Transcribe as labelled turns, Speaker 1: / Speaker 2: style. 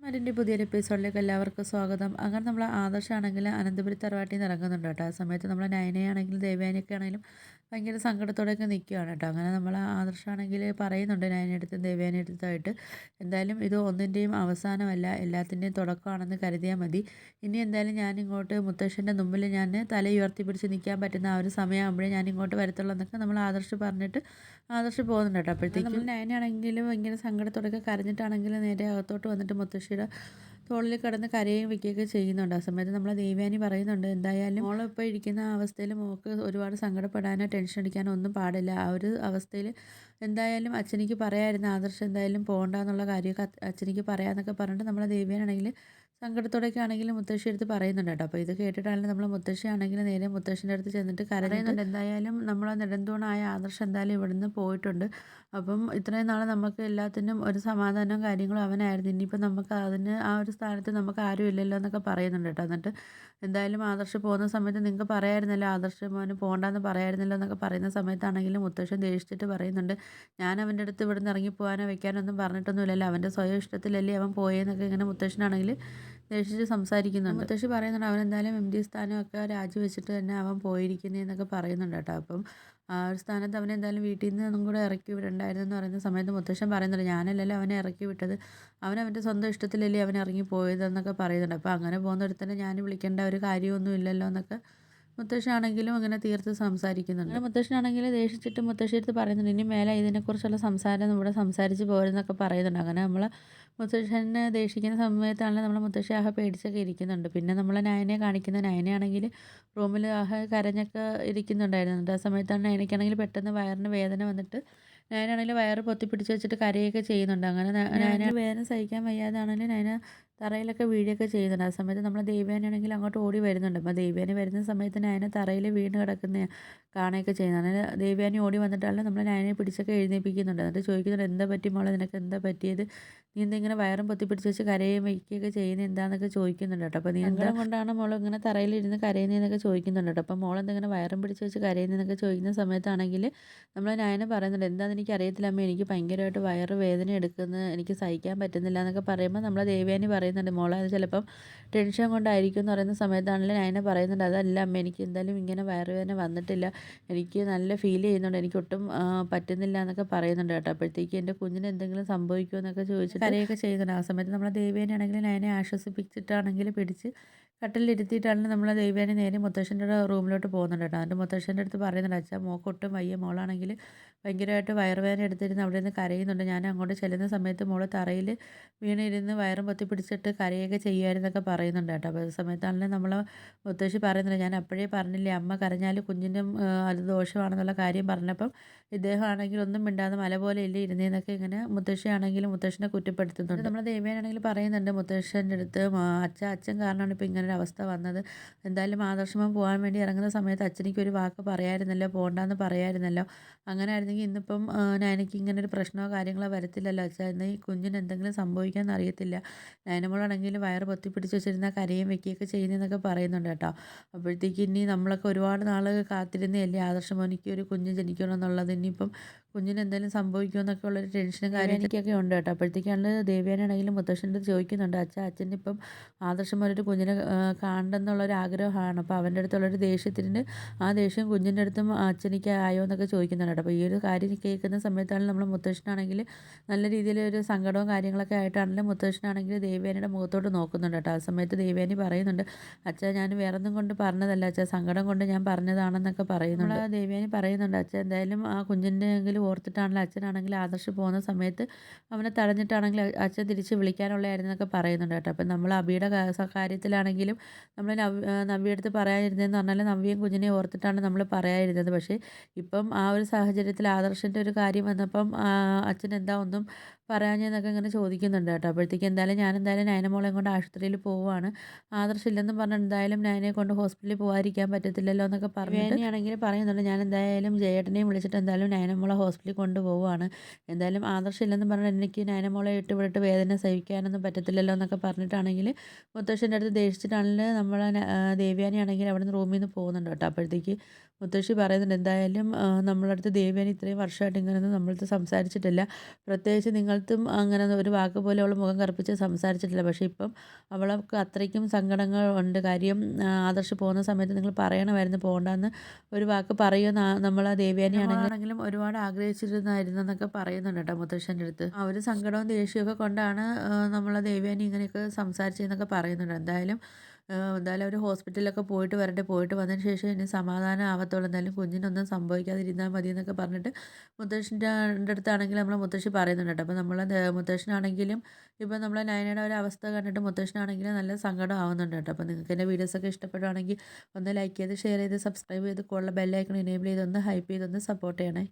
Speaker 1: അതിൻ്റെ പുതിയൊരു എപ്പിസോഡിലേക്ക് എല്ലാവർക്കും സ്വാഗതം. അങ്ങനെ നമ്മൾ ആദർശാണെങ്കിൽ അനന്തപുരി തറവാട്ടിൽ നിന്ന് ഇറങ്ങുന്നുണ്ട് കേട്ടോ. ആ സമയത്ത് നമ്മൾ നയനയാണെങ്കിലും ദേവയാനിയൊക്കെ ആണെങ്കിലും ഭയങ്കര സങ്കടത്തോടെയൊക്കെ നിൽക്കുകയാണ് കേട്ടോ. അങ്ങനെ നമ്മൾ ആദർശാണെങ്കിൽ പറയുന്നുണ്ട് നയനടുത്തും ദേവയാനിയടുത്തായിട്ട്, എന്തായാലും ഇത് ഒന്നിൻ്റെയും അവസാനമല്ല, എല്ലാത്തിൻ്റെയും തുടക്കമാണെന്ന് കരുതിയാൽ മതി. ഇനി എന്തായാലും ഞാനിങ്ങോട്ട് മുത്തശ്ശൻ്റെ മുമ്പിൽ ഞാൻ തല ഉയർത്തി പിടിച്ച് നിൽക്കാൻ പറ്റുന്ന ആ ഒരു സമയമാകുമ്പോഴേ ഞാൻ ഇങ്ങോട്ട് വരത്തുള്ളൂ എന്നൊക്കെ നമ്മൾ ആദർശ് പറഞ്ഞിട്ട് ആദർശ് പോകുന്നുണ്ട് കേട്ടോ. അപ്പോഴത്തേക്കും നമ്മൾ നയനയാണെങ്കിലും ഭയങ്കര സങ്കടത്തോടെയൊക്കെ കരഞ്ഞിട്ടാണെങ്കിലും നേരെ അകത്തോട്ട് വന്നിട്ട് മുത്തശ്ശിയുടെ തോളിൽ കിടന്ന് കരയുകയും വയ്ക്കുകയൊക്കെ ചെയ്യുന്നുണ്ട്. ആ സമയത്ത് നമ്മളെ ദേവയാനി പറയുന്നുണ്ട്, എന്തായാലും മോളിപ്പോൾ ഇരിക്കുന്ന അവസ്ഥയിൽ മോൾക്ക് ഒരുപാട് സങ്കടപ്പെടാനോ ടെൻഷൻ അടിക്കാനോ ഒന്നും പാടില്ല. ആ ഒരു അവസ്ഥയിൽ എന്തായാലും അച്ഛനിക്ക് പറയാമായിരുന്നു ആദർശ് എന്തായാലും പോകണ്ടെന്നുള്ള കാര്യമൊക്കെ അച്ഛനിക്ക് പറയാമെന്നൊക്കെ പറഞ്ഞിട്ട് നമ്മളെ ദേവയാനാണെങ്കിൽ സങ്കടത്തോടെയൊക്കെ ആണെങ്കിലും മുത്തശ്ശി അടുത്ത് പറയുന്നുണ്ട് കേട്ടോ. അപ്പോൾ ഇത് കേട്ടിട്ടാണെങ്കിൽ നമ്മൾ മുത്തശ്ശി ആണെങ്കിൽ നേരെ മുത്തശ്ശിൻ്റെ അടുത്ത് ചെന്നിട്ട് കരയുന്നുണ്ട്. എന്തായാലും നമ്മളെ നെടുന്തൂണായ ആദർശ് എന്തായാലും ഇവിടുന്ന് പോയിട്ടുണ്ട്. അപ്പം ഇത്രയും നാൾ നമുക്ക് എല്ലാത്തിനും ഒരു സമാധാനവും കാര്യങ്ങളും അവനായിരുന്നു. ഇനിയിപ്പോൾ നമുക്ക് അതിന് ആ ഒരു സ്ഥാനത്ത് നമുക്ക് ആരും ഇല്ലല്ലോ എന്നൊക്കെ പറയുന്നുണ്ട് കേട്ടോ. എന്നിട്ട് എന്തായാലും ആദർശ് പോകുന്ന സമയത്ത് നിങ്ങൾക്ക് പറയാമായിരുന്നല്ലോ, ആദർശ് മോന് പോകണ്ടെന്ന് പറയാമായിരുന്നല്ലോ എന്നൊക്കെ പറയുന്ന സമയത്താണെങ്കിലും മുത്തശ്ശൻ ദേഷിച്ചിട്ട് പറയുന്നുണ്ട്, ഞാൻ അവൻ്റെ അടുത്ത് ഇവിടുന്ന് ഇറങ്ങി പോകാനോ വെക്കാനോ ഒന്നും പറഞ്ഞിട്ടൊന്നുമില്ലല്ലോ, അവൻ്റെ സ്വയം ഇഷ്ടത്തിലല്ലേ അവൻ പോയെന്നൊക്കെ ഇങ്ങനെ മുത്തശ്ശനാണെങ്കിൽ ദേഷിച്ച് സംസാരിക്കുന്നുണ്ട്. മുത്തശ്ശി പറയുന്നുണ്ട് അവൻ എന്തായാലും MD സ്ഥാനമൊക്കെ രാജിവെച്ചിട്ട് തന്നെ അവൻ പോയിരിക്കുന്നതെന്നൊക്കെ പറയുന്നുണ്ട് കേട്ടോ. അപ്പം ആ ഒരു സ്ഥാനത്ത് അവനെ എന്തായാലും വീട്ടിൽ നിന്ന് ഒന്നും കൂടെ ഇറക്കി വിടണ്ടായിരുന്നു എന്ന് പറയുന്ന സമയത്ത് മുത്തശ്ശൻ പറയുന്നുണ്ട്, ഞാനല്ലല്ലോ അവനെ ഇറക്കി വിട്ടത്, അവൻ്റെ സ്വന്തം ഇഷ്ടത്തിലല്ലേ അവൻ ഇറങ്ങി പോയതെന്നൊക്കെ പറയുന്നുണ്ട്. അപ്പോൾ അങ്ങനെ പോകുന്ന ഒരുത്തനെ ഞാൻ വിളിക്കേണ്ട ഒരു കാര്യമൊന്നും ഇല്ലല്ലോ എന്നൊക്കെ മുത്തശ്ശനാണെങ്കിലും അങ്ങനെ തീർത്ത് സംസാരിക്കുന്നുണ്ട്. അങ്ങനെ മുത്തശ്ശനാണെങ്കിൽ ദേഷിച്ചിട്ട് മുത്തശ്ശിയെടുത്ത് പറയുന്നുണ്ട്, ഇനി മേലെ ഇതിനെക്കുറിച്ചുള്ള സംസാരം ഇവിടെ സംസാരിച്ച് പോരെന്നൊക്കെ പറയുന്നുണ്ട്. അങ്ങനെ നമ്മൾ മുത്തശ്ശനെ ദേഷിക്കുന്ന സമയത്താണെങ്കിൽ നമ്മൾ മുത്തശ്ശി ആകെ പേടിച്ചൊക്കെ ഇരിക്കുന്നുണ്ട്. പിന്നെ നമ്മളെ നയനയെ കാണിക്കുന്ന, നയനയാണെങ്കിൽ റൂമിൽ ആകെ കരഞ്ഞൊക്കെ ഇരിക്കുന്നുണ്ടായിരുന്നു. ആ സമയത്താണ് നയനയ്ക്കാണെങ്കിൽ പെട്ടെന്ന് വയറിന് വേദന വന്നിട്ട് നയനാണെങ്കിൽ വയറ് പൊത്തിപ്പിടിച്ച് വെച്ചിട്ട് കരയൊക്കെ ചെയ്യുന്നുണ്ട്. അങ്ങനെ നയന വേദന സഹിക്കാൻ വയ്യാതാണെങ്കിൽ നയന തറയിലൊക്കെ വീഴുകയൊക്കെ ചെയ്യുന്നുണ്ട്. ആ സമയത്ത് നമ്മൾ ദേവയാനിയാണെങ്കിൽ അങ്ങോട്ട് ഓടി വരുന്നുണ്ട്. അപ്പോൾ ദേവയാനി വരുന്ന സമയത്ത് നയന തറയിൽ വീണ് കിടക്കുന്ന കാണുകയൊക്കെ ചെയ്യുന്നത്. അങ്ങനെ ദേവയാനി ഓടി വന്നിട്ടാണ് നമ്മൾ നയനയെ പിടിച്ചൊക്കെ എഴുന്നേൽപ്പിക്കുന്നുണ്ട്. എന്നിട്ട് ചോദിക്കുന്നുണ്ട്, എന്താ പറ്റി മോളെ, നിനക്ക് എന്താ പറ്റിയത്, നീ എന്തിങ്ങനെ വയറും പൊത്തിപ്പിടിച്ച് വെച്ച് കരയുകയും വയ്ക്കുകയൊക്കെ ചെയ്യുന്നത് എന്താണെന്നൊക്കെ ചോദിക്കുന്നുണ്ട് കേട്ടോ. അപ്പോൾ നീ എന്താ കൊണ്ടാണ് മോൾ ഇങ്ങനെ തറയിലിരുന്ന് കരയുന്നതെന്നൊക്കെ ചോദിക്കുന്നുണ്ട് കേട്ടോ. അപ്പോൾ മോളെന്തിങ്ങനെ വയറും പിടിച്ച് വെച്ച് കരയുന്നതെന്നൊക്കെ ചോദിക്കുന്ന സമയത്താണെങ്കിൽ നമ്മൾ നയന പറയുന്നുണ്ട്, എന്താണെന്ന് എനിക്ക് അറിയത്തില്ല അമ്മ, എനിക്ക് ഭയങ്കരമായിട്ട് വയറ് വേദന എടുക്കുന്നത് എനിക്ക് സഹിക്കാൻ പറ്റുന്നില്ല എന്നൊക്കെ പറയുമ്പോൾ നമ്മളെ ദേവയാനി പറയുന്നുണ്ട്, മോളെ അത് ചിലപ്പം ടെൻഷൻ കൊണ്ടായിരിക്കും എന്ന് പറയുന്ന സമയത്താണെങ്കിൽ നയന പറയുന്നുണ്ട്, അതല്ല അമ്മ, എനിക്ക് എന്തായാലും ഇങ്ങനെ വയറുവേദന വന്നിട്ടില്ല, എനിക്ക് നല്ല ഫീൽ ചെയ്യുന്നുണ്ട്, എനിക്കൊട്ടും പറ്റുന്നില്ല എന്നൊക്കെ പറയുന്നുണ്ട് കേട്ടോ. അപ്പോഴത്തേക്ക് എൻ്റെ കുഞ്ഞിന് എന്തെങ്കിലും സംഭവിക്കുമോ എന്നൊക്കെ ചോദിച്ചിട്ട് കരയൊക്കെ ചെയ്യുന്നുണ്ട്. ആ സമയത്ത് നമ്മളെ ദേവയാനിയാണെങ്കിൽ നയനെ ആശ്വസിപ്പിച്ചിട്ടാണെങ്കിൽ പിടിച്ച് കട്ടിലിരുത്തിയിട്ടാണ് നമ്മളെ ദേവയാനി നേരെ മുത്തശ്ശൻ്റെ റൂമിലോട്ട് പോകുന്നുണ്ട് കേട്ടോ. എന്നിട്ട് മുത്തശ്ശൻ്റെ അടുത്ത് പറയുന്നുണ്ട്, അച്ഛാ മോക്കൊട്ടും വയ്യ, മോളാണെങ്കിൽ ഭയങ്കരമായിട്ട് വയറുവേദന എടുത്തിരുന്ന് അവിടെ നിന്ന് കരയുന്നുണ്ട്, ഞാൻ അങ്ങോട്ട് ചെല്ലുന്ന സമയത്ത് മോള് തറയിൽ വീണിരുന്ന് വയറും പൊത്തി പിടിച്ചിട്ട് കരയൊക്കെ ചെയ്യുമായിരുന്നൊക്കെ പറയുന്നുണ്ട് കേട്ടോ. അപ്പോൾ ആ സമയത്താണെങ്കിൽ നമ്മൾ മുത്തശ്ശി പറയുന്നുണ്ട്, ഞാൻ അപ്പോഴേ പറഞ്ഞില്ലേ അമ്മ കരഞ്ഞാൽ കുഞ്ഞിനും അത് ദോഷമാണെന്നുള്ള കാര്യം പറഞ്ഞപ്പം ഇദ്ദേഹം ആണെങ്കിൽ ഒന്നും മിണ്ടാതെ മല പോലെ ഇല്ലേ ഇരുന്നേന്നൊക്കെ ഇങ്ങനെ മുത്തശ്ശിയാണെങ്കിലും മുത്തശ്ശനെ കുറ്റപ്പെടുത്തുന്നുണ്ട്. നമ്മൾ ദേവയാനാണെങ്കിൽ പറയുന്നുണ്ട് മുത്തശ്ശൻ്റെ അടുത്ത്, അച്ഛൻ കാരണമാണ് ഇപ്പോൾ ഇങ്ങനൊരു അവസ്ഥ വന്നത്, എന്തായാലും ആദർശമം പോകാൻ വേണ്ടി ഇറങ്ങുന്ന സമയത്ത് അച്ഛനിക്ക് ഒരു വാക്ക് പറയായിരുന്നല്ലോ, പോകണ്ടെന്ന് പറയായിരുന്നല്ലോ, അങ്ങനെ ആയിരുന്നെങ്കിൽ ഇന്നിപ്പം നയനയ്ക്ക് ഇങ്ങനെ ഒരു പ്രശ്നമോ കാര്യങ്ങളോ വരത്തില്ലല്ലോ അച്ഛാ, എന്നാൽ ഈ കുഞ്ഞിന് എന്തെങ്കിലും സംഭവിക്കാമെന്ന് അറിയത്തില്ല, നയനമോളാണെങ്കിൽ വയറ് പൊത്തിപ്പിടിച്ച് വെച്ചിരുന്ന കരയും വെക്കുകയൊക്കെ ചെയ്യുന്നതെന്നൊക്കെ പറയുന്നുണ്ട് കേട്ടോ. അപ്പോഴത്തേക്ക് ഇനി നമ്മളൊക്കെ ഒരുപാട് നാൾ കാത്തിരുന്നതല്ലേ ആദർശം മോനിക്ക് ഒരു കുഞ്ഞ് ജനിക്കണമെന്നുള്ളത്, ഇനിയിപ്പം കുഞ്ഞിന് എന്തെങ്കിലും സംഭവിക്കുമോ എന്നൊക്കെ ഉള്ളൊരു ടെൻഷനും കാര്യങ്ങളൊക്കെ ഉണ്ട് കേട്ടോ. അപ്പോഴത്തേക്കാണ് ദേവയാനാണെങ്കിലും മുത്തശ്ശൻ്റെ അടുത്ത് ചോദിക്കുന്നുണ്ട്, അച്ഛൻ്റെ ഇപ്പം ആദർശം മോനൊരു കുഞ്ഞിനെ കാണണമെന്നുള്ളൊരു ആഗ്രഹമാണ്, അപ്പോൾ അവൻ്റെ അടുത്തുള്ളൊരു ദേഷ്യത്തിന് ആ ദേഷ്യം കുഞ്ഞിൻ്റെ അടുത്തും അച്ഛനിക്ക് ആയോ എന്നൊക്കെ ചോദിക്കുന്നുണ്ട് കേട്ടോ. അപ്പോൾ ഈ ഒരു കാര്യം കേൾക്കുന്ന സമയത്താണ് നമ്മൾ മുത്തശ്ശനാണെങ്കിൽ നല്ല രീതിയിൽ ഒരു സങ്കടവും കാര്യങ്ങളൊക്കെ ആയിട്ടാണെങ്കിലും മുത്തശ്ശനാണെങ്കിൽ ദേവയാനിയുടെ മുഖത്തോട്ട് നോക്കുന്നുണ്ട് കേട്ടോ. ആ സമയത്ത് ദേവയാനി പറയുന്നുണ്ട്, അച്ഛാ ഞാൻ വേറൊന്നും കൊണ്ട് പറഞ്ഞതല്ല അച്ഛാ, സങ്കടം കൊണ്ട് ഞാൻ പറഞ്ഞതാണെന്നൊക്കെ പറയുന്നുണ്ട്. ദേവയാനി പറയുന്നുണ്ട്, അച്ഛൻ എന്തായാലും ആ കുഞ്ഞിൻ്റെ എങ്കിലും ഓർത്തിട്ടാണെങ്കിലും അച്ഛനാണെങ്കിൽ ആദർശ് പോകുന്ന സമയത്ത് അവനെ തടഞ്ഞിട്ടാണെങ്കിൽ അച്ഛൻ തിരിച്ച് വിളിക്കാനുള്ളതായിരുന്നൊക്കെ പറയുന്നുണ്ട് കേട്ടോ. അപ്പം നമ്മൾ അബിയുടെ കാര്യത്തിലാണെങ്കിലും നമ്മൾ നവ്യ അടുത്ത് പറയാതിരുന്നതെന്ന് പറഞ്ഞാൽ നവ്യയും കുഞ്ഞിനെ ഓർത്തിട്ടാണ് നമ്മൾ പറയാതിരുന്നത്. പക്ഷേ ഇപ്പം ആ ഒരു സാഹചര്യത്തിൽ ആദർശിൻ്റെ ഒരു കാര്യം വന്നപ്പം അച്ഛൻ എന്താ ഒന്നും പറയാഞ്ഞെന്നൊക്കെ ഇങ്ങനെ ചോദിക്കുന്നുണ്ട് കേട്ടോ. അപ്പോഴത്തേക്ക് എന്തായാലും ഞാൻ എന്തായാലും നയനമോളെയും കൊണ്ട് ആശുപത്രിയിൽ പോവുകയാണ്, ആദർശില്ലെന്നും പറഞ്ഞ് എന്തായാലും നയനയെ കൊണ്ട് ഹോസ്പിറ്റലിൽ പോകാതിരിക്കാൻ പറ്റത്തില്ലല്ലോ എന്നൊക്കെ പറഞ്ഞിട്ടാണെങ്കിൽ പറയുന്നുണ്ട്, ഞാൻ എന്തായാലും ജയേട്ടനെയും വിളിച്ചിട്ട് എന്തായാലും നയനമോളെ ഹോസ്പിറ്റലിൽ കൊണ്ടുപോവുകയാണ്, എന്തായാലും ആദർശമില്ലെന്ന് പറഞ്ഞാൽ എനിക്ക് നയനമോളെ വിട്ട് വേദന സഹിക്കാനൊന്നും പറ്റത്തില്ലല്ലോ എന്നൊക്കെ പറഞ്ഞിട്ടാണെങ്കിൽ മുത്തശ്ശൻ്റെ അടുത്ത് ദേഷിച്ചിട്ടാണെങ്കിൽ നമ്മളെ ദേവയാനി ആണെങ്കിൽ അവിടെ നിന്ന് റൂമിൽ നിന്ന് പോകുന്നുണ്ട് കേട്ടോ. അപ്പോഴത്തേക്ക് മുത്തശ്ശി പറയുന്നുണ്ട്, "എന്തായാലും നമ്മളെ അടുത്ത് ദേവയാനി ഇത്രയും വർഷമായിട്ട് ഇങ്ങനെയൊന്നും നമ്മളടുത്ത് സംസാരിച്ചിട്ടില്ല. പ്രത്യേകിച്ച് നിങ്ങളടുത്തും അങ്ങനെ ഒരു വാക്ക് പോലും അവൾ മുഖം കറുപ്പിച്ച് സംസാരിച്ചിട്ടില്ല. പക്ഷേ ഇപ്പം അവൾക്ക് അത്രയ്ക്കും സങ്കടങ്ങൾ ഉണ്ട്. കാര്യം ആദർശ് പോകുന്ന സമയത്ത് നിങ്ങൾ പറയണമായിരുന്നു പോകണ്ടാന്ന്. ഒരു വാക്ക് പറയുമെന്ന് നമ്മളെ ദേവയാനിയാണെങ്കിലും ഒരുപാട് ആഗ്രഹിച്ചിരുന്നായിരുന്നെന്നൊക്കെ പറയുന്നുണ്ട് കേട്ടോ മുത്തശ്ശൻ്റെ അടുത്ത്. ആ ഒരു സങ്കടവും ദേഷ്യമൊക്കെ കൊണ്ടാണ് നമ്മളെ ദേവയാനി ഇങ്ങനെയൊക്കെ സംസാരിച്ചതെന്നൊക്കെ പറയുന്നുണ്ട്. എന്തായാലും അവർ ഹോസ്പിറ്റലിലൊക്കെ പോയിട്ട് വരട്ടെ. പോയിട്ട് വന്നതിന് ശേഷം ഇനി സമാധാനം ആവത്തുള്ളൂ. എന്തായാലും കുഞ്ഞിനൊന്നും സംഭവിക്കാതിരുന്നാൽ മതി എന്നൊക്കെ പറഞ്ഞിട്ട് മുത്തശ്ശൻ്റെ അടുത്താണെങ്കിലും നമ്മളെ മുത്തശ്ശി പറയുന്നുണ്ട് കേട്ടോ. അപ്പോൾ നമ്മളെ മുത്തശ്ശനാണെങ്കിലും ഇപ്പം നമ്മളെ നയനയുടെ ഒരു അവസ്ഥ കണ്ടിട്ട് മുത്തശ്ശനാണെങ്കിലും നല്ല സങ്കടം ആവുന്നുണ്ട് കേട്ടോ. അപ്പോൾ നിങ്ങൾക്ക് എൻ്റെ വീഡിയോസൊക്കെ ഇഷ്ടപ്പെടുവാണെങ്കിൽ ഒന്ന് ലൈക്ക് ചെയ്ത് ഷെയർ ചെയ്ത് സബ്സ്ക്രൈബ് ചെയ്ത് കൂടെയുള്ള ബെല്ലൈക്കൺ എനേബിൾ ചെയ്ത് ഒന്ന് ഹൈപ്പ് ചെയ്തൊന്ന് സപ്പോർട്ട് ചെയ്യണേ.